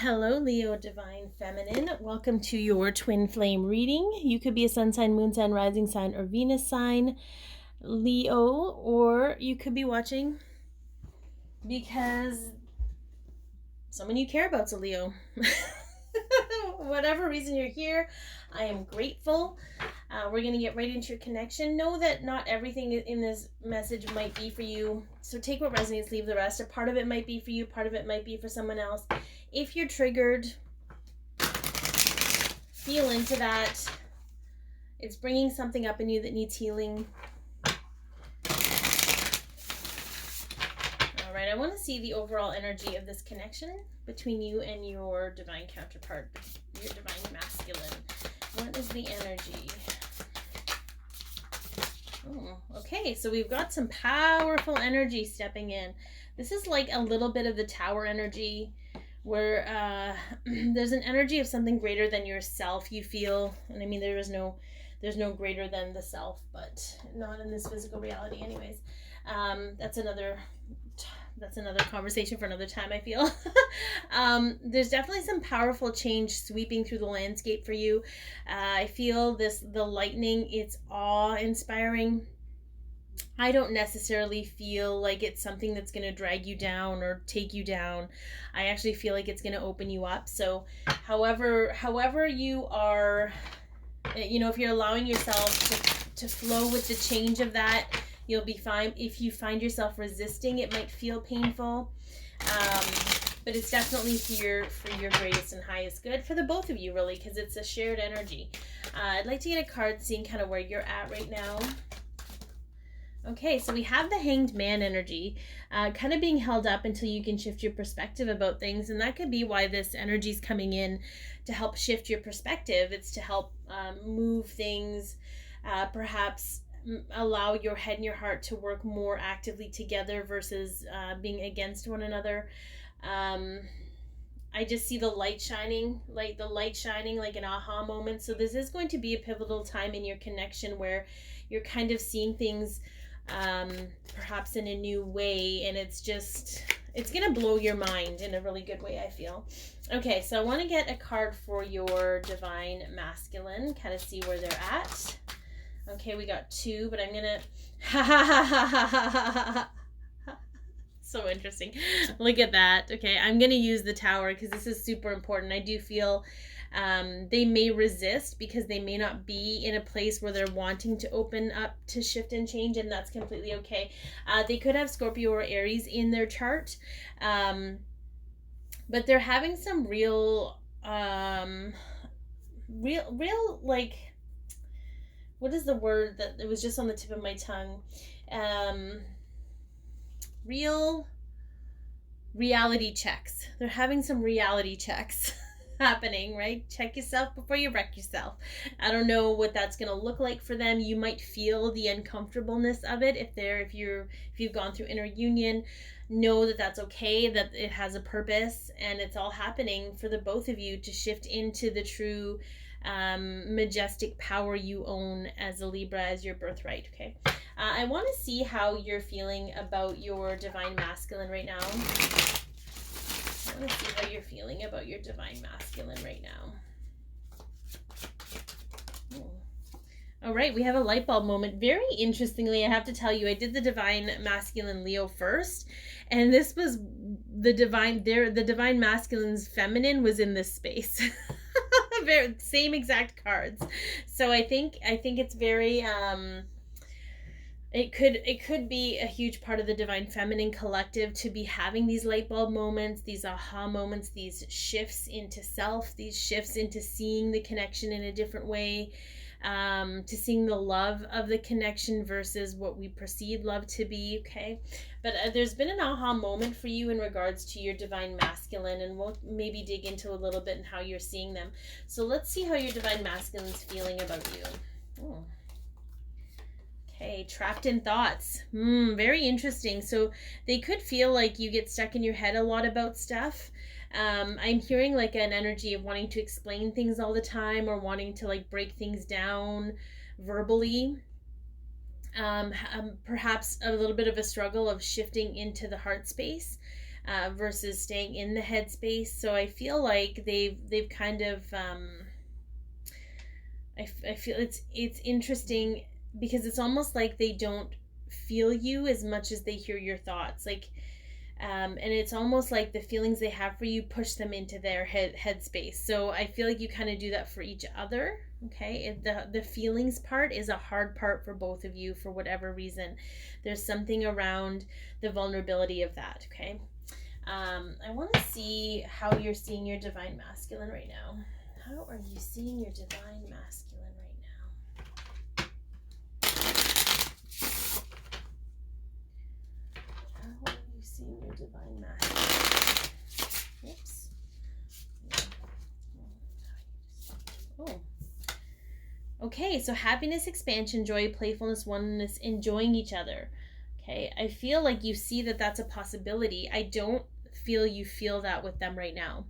Hello, Leo Divine Feminine. Welcome to your twin flame reading. You could be a sun sign, moon sign, rising sign, or Venus sign, Leo, or you could be watching because someone you care about's a Leo. Whatever reason you're here, I am grateful. We're going to get right into your connection. Know that not everything in this message might be for you. So take what resonates, leave the rest. A part of it might be for you, part of it might be for someone else. If you're triggered, feel into that. It's bringing something up in you that needs healing. All right, I want to see the overall energy of this connection between you and your divine counterpart, your divine masculine. What is the energy? Oh, okay, so we've got some powerful energy stepping in. This is like a little bit of the tower energy where there's an energy of something greater than yourself, you feel. And I mean, there's no greater than the self, but not in this physical reality anyways. That's another conversation for another time, I feel. There's definitely some powerful change sweeping through the landscape for you. I feel the lightning, it's awe-inspiring. I don't necessarily feel like it's something that's going to drag you down or take you down. I actually feel like it's going to open you up. So however you are, if you're allowing yourself to flow with the change of that, you'll be fine. If you find yourself resisting, it might feel painful. But it's definitely for your greatest and highest good for the both of you, really, because it's a shared energy. I'd like to get a card seeing kind of where you're at right now. Okay, so we have the Hanged Man energy, kind of being held up until you can shift your perspective about things, and that could be why this energy is coming in, to help shift your perspective. It's to help move things, perhaps allow your head and your heart to work more actively together versus being against one another. I just see the light shining like an aha moment. So this is going to be a pivotal time in your connection where you're kind of seeing things perhaps in a new way, and it's gonna blow your mind in a really good way, I feel. Okay, so I want to get a card for your divine masculine, kind of see where they're at. Okay, we got two, but I'm gonna so interesting. Look at that. Okay, I'm gonna use the tower because this is super important. I do feel they may resist because they may not be in a place where they're wanting to open up to shift and change, and that's completely okay. They could have Scorpio or Aries in their chart, but they're having some real like, what is the word that it was just on the tip of my tongue? Real reality checks. They're having some reality checks happening, right? Check yourself before you wreck yourself. I don't know what that's going to look like for them. You might feel the uncomfortableness of it if you've gone through inner union. Know that that's okay, that it has a purpose, and it's all happening for the both of you to shift into the true majestic power you own as a Libra, as your birthright. Okay, I want to see how you're feeling about your divine masculine right now. I want to see how you're feeling about your divine masculine right now. All right, we have a light bulb moment. Very interestingly, I have to tell you, I did the divine masculine Leo first, and this was the divine masculine's feminine was in this space. Same exact cards. So I think it's very it could be a huge part of the divine feminine collective to be having these light bulb moments, these aha moments, these shifts into self, these shifts into seeing the connection in a different way, to seeing the love of the connection versus what we perceive love to be. Okay, but there's been an aha moment for you in regards to your divine masculine, and we'll maybe dig into a little bit in how you're seeing them. So let's see how your divine masculine's feeling about you. Oh. Okay, trapped in thoughts. Very interesting. So they could feel like you get stuck in your head a lot about stuff. I'm hearing like an energy of wanting to explain things all the time, or wanting to like break things down verbally. Perhaps a little bit of a struggle of shifting into the heart space. versus staying in the headspace. So I feel like they've kind of I feel it's interesting because it's almost like they don't feel you as much as they hear your thoughts. Like and it's almost like the feelings they have for you push them into their headspace. So I feel like you kind of do that for each other. Okay, the feelings part is a hard part for both of you for whatever reason. There's something around the vulnerability of that. Okay, I want to see how you're seeing your divine masculine right now. How are you seeing your divine masculine right now? How are you seeing your divine masculine? Oops. Oh. Okay, so happiness, expansion, joy, playfulness, oneness, enjoying each other. Okay, I feel like you see that that's a possibility. I don't feel you feel that with them right now.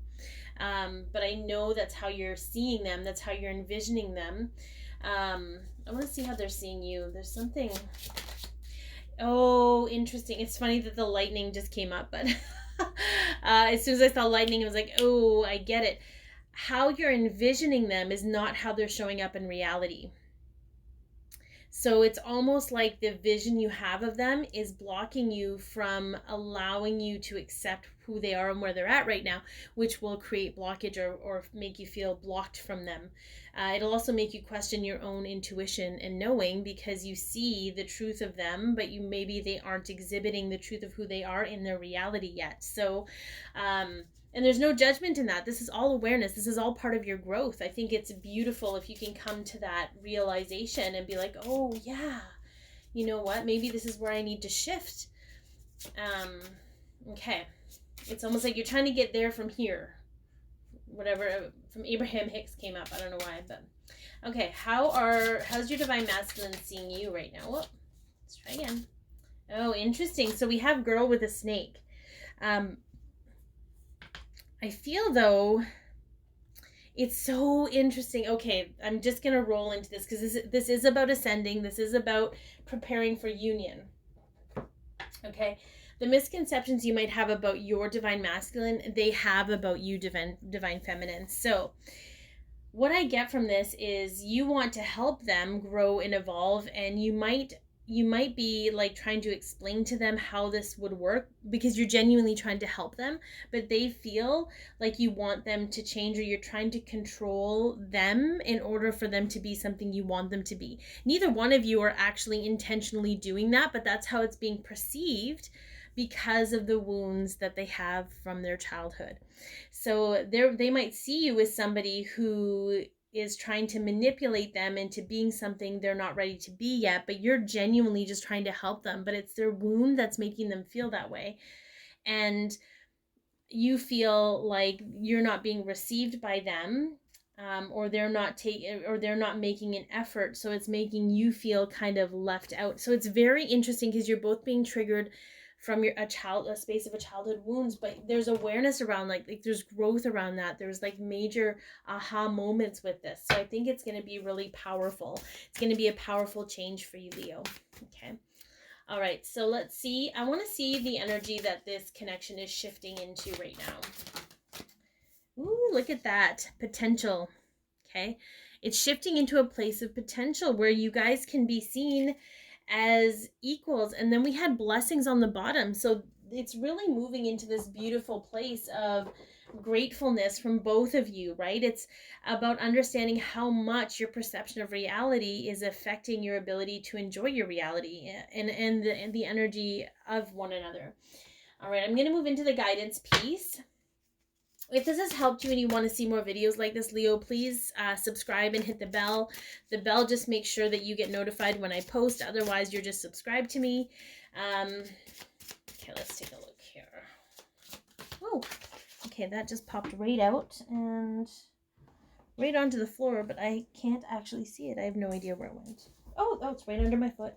But I know that's how you're seeing them. That's how you're envisioning them. I want to see how they're seeing you. There's something... Oh, interesting. It's funny that the lightning just came up, but as soon as I saw lightning, I was like, oh, I get it. How you're envisioning them is not how they're showing up in reality. So it's almost like the vision you have of them is blocking you from allowing you to accept who they are and where they're at right now, which will create blockage or make you feel blocked from them. It'll also make you question your own intuition and knowing because you see the truth of them, but maybe they aren't exhibiting the truth of who they are in their reality yet. So, and there's no judgment in that. This is all awareness. This is all part of your growth. I think it's beautiful if you can come to that realization and be like, oh yeah, you know what? Maybe this is where I need to shift. Okay. It's almost like you're trying to get there from here. Whatever, from Abraham Hicks came up. I don't know why, but okay. How's your divine masculine seeing you right now? Whoa, let's try again. Oh, interesting. So we have girl with a snake. I feel though, it's so interesting. Okay, I'm just going to roll into this because this is about ascending. This is about preparing for union. Okay, the misconceptions you might have about your divine masculine, they have about you divine feminine. So what I get from this is you want to help them grow and evolve, and you might be like trying to explain to them how this would work because you're genuinely trying to help them, but they feel like you want them to change or you're trying to control them in order for them to be something you want them to be. Neither one of you are actually intentionally doing that, but that's how it's being perceived because of the wounds that they have from their childhood. So they might see you as somebody who is trying to manipulate them into being something they're not ready to be yet, but you're genuinely just trying to help them, but it's their wound that's making them feel that way. And you feel like you're not being received by them, or they're not making an effort, so it's making you feel kind of left out. So it's very interesting because you're both being triggered from a space of a childhood wounds, but there's awareness around like there's growth around that. There's like major aha moments with this. So I think it's going to be really powerful. It's going to be a powerful change for you, Leo. Okay. All right. So let's see. I want to see the energy that this connection is shifting into right now. Ooh, look at that potential. Okay. It's shifting into a place of potential where you guys can be seen as equals, and then we had blessings on the bottom. So it's really moving into this beautiful place of gratefulness from both of you, right? It's about understanding how much your perception of reality is affecting your ability to enjoy your reality and the energy of one another. All right, I'm going to move into the guidance piece. If this has helped you and you want to see more videos like this, Leo, please subscribe and hit the bell. The bell just makes sure that you get notified when I post. Otherwise, you're just subscribed to me. Okay, let's take a look here. Oh, okay, that just popped right out and right onto the floor, but I can't actually see it. I have no idea where it went. Oh, it's right under my foot.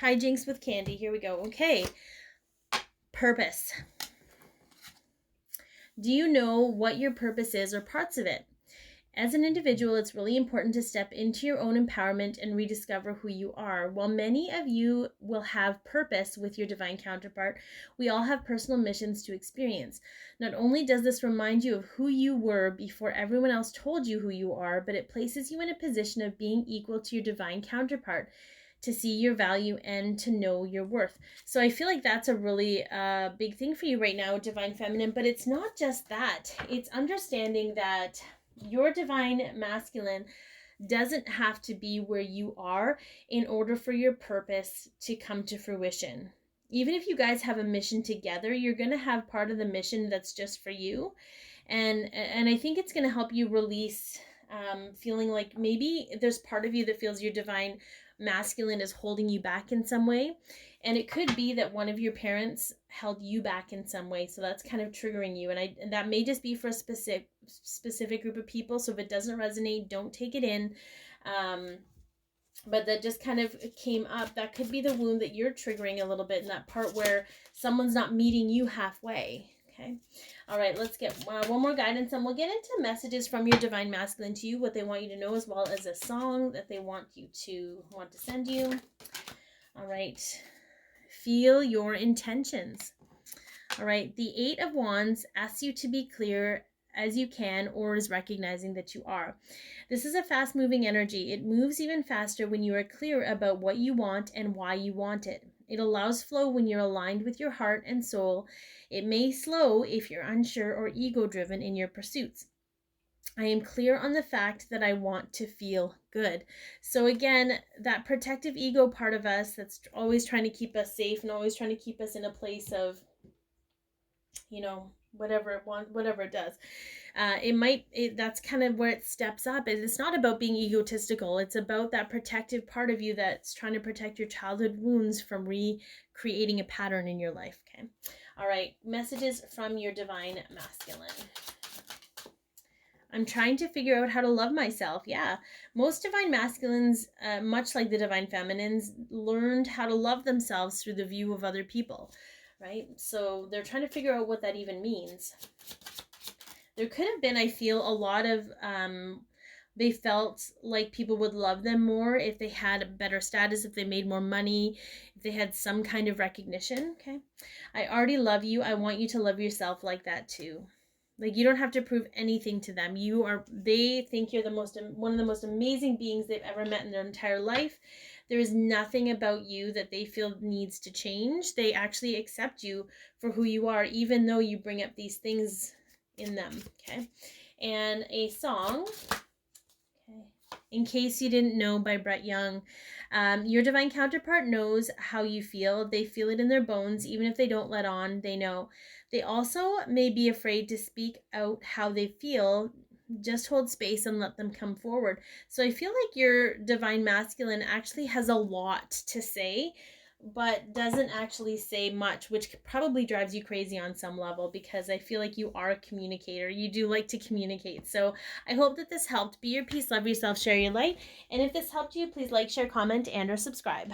Hijinks with Candi. Here we go. Okay. Purpose. Do you know what your purpose is or parts of it? As an individual, it's really important to step into your own empowerment and rediscover who you are. While many of you will have purpose with your divine counterpart, we all have personal missions to experience. Not only does this remind you of who you were before everyone else told you who you are, but it places you in a position of being equal to your divine counterpart, to see your value and to know your worth. So I feel like that's a really big thing for you right now, Divine Feminine. But it's not just that. It's understanding that your Divine Masculine doesn't have to be where you are in order for your purpose to come to fruition. Even if you guys have a mission together, you're going to have part of the mission that's just for you. And I think it's going to help you release feeling like maybe there's part of you that feels your Divine Masculine is holding you back in some way. And it could be that one of your parents held you back in some way. So that's kind of triggering you. And that may just be for a specific group of people. So if it doesn't resonate, don't take it in. But that just kind of came up. That could be the wound that you're triggering a little bit in that part where someone's not meeting you halfway. Okay. All right, let's get one more guidance, and we'll get into messages from your Divine Masculine to you, what they want you to know, as well as a song that they want to send you. All right. Feel your intentions. All right. The Eight of Wands asks you to be clear as you can, or is recognizing that you are. This is a fast-moving energy. It moves even faster when you are clear about what you want and why you want it. It allows flow when you're aligned with your heart and soul. It may slow if you're unsure or ego-driven in your pursuits. I am clear on the fact that I want to feel good. So again, that protective ego part of us that's always trying to keep us safe and always trying to keep us in a place of, whatever it does. That's kind of where it steps up. It's not about being egotistical. It's about that protective part of you that's trying to protect your childhood wounds from recreating a pattern in your life. Okay. All right. Messages from your Divine Masculine. I'm trying to figure out how to love myself. Yeah. Most Divine Masculines, much like the Divine Feminines, learned how to love themselves through the view of other people. Right? So they're trying to figure out what that even means. There could have been, I feel, a lot of, they felt like people would love them more if they had a better status, if they made more money, if they had some kind of recognition. Okay. I already love you. I want you to love yourself like that too. Like, you don't have to prove anything to them. They think you're one of the most amazing beings they've ever met in their entire life. There is nothing about you that they feel needs to change. They actually accept you for who you are, even though you bring up these things in them. Okay. And a song, okay, In Case You Didn't Know by Brett Young. Your divine counterpart knows how you feel. They feel it in their bones. Even if they don't let on, they know. They also may be afraid to speak out how they feel. Just hold space and let them come forward. So I feel like your Divine Masculine actually has a lot to say, but doesn't actually say much, which probably drives you crazy on some level, because I feel like you are a communicator. You do like to communicate. So I hope that this helped. Be your peace, love yourself, share your light. And if this helped you, please like, share, comment, and or subscribe.